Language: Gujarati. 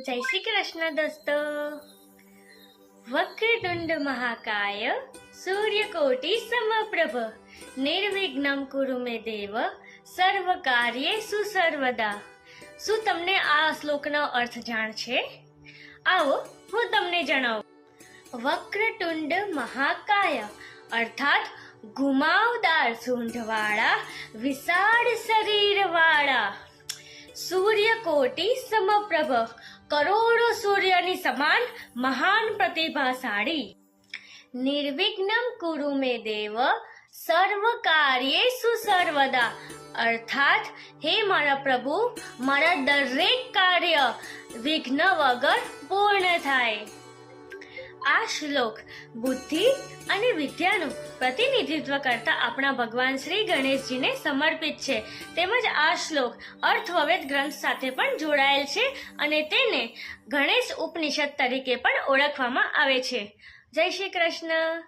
जय श्री कृष्ण दोस्तों। वक्रतुंड महाकाय सूर्यकोटि समप्रभ निर्विघ्नं कुरु मे देव સર્વ કાર્યેષુ સર્વદા। શું તમને આ શ્લોકનો અર્થ જાણ છે? આવો હું તમને જણાવું। વક્રતુંડ મહાકાય અર્થાત ઘુમાવદાર સૂંઢવાળા વિશાળ શરીરવાળા, સૂર્યકોટિ સમપ્રભ કરોડો સૂર્યની સમાન મહાન પ્રતિભાશાળી, નિર્વિઘ્નમ કુરુ મે દેવ સર્વ કાર્યેષુ સર્વદા અર્થાત હે મારા પ્રભુ, મારા દરેક કાર્ય વિઘ્ન વગર પૂર્ણ થાય। આ શ્લોક બુદ્ધિ અને વિદ્યાનું પ્રતિનિધિત્વ કરતા આપણા ભગવાન શ્રી ગણેશજીને સમર્પિત છે, તેમજ આ શ્લોક અર્થવવેદ ગ્રંથ સાથે પણ જોડાયેલ છે અને તેને ગણેશ ઉપનિષદ તરીકે પણ ઓળખવામાં આવે છે। જય શ્રી કૃષ્ણ।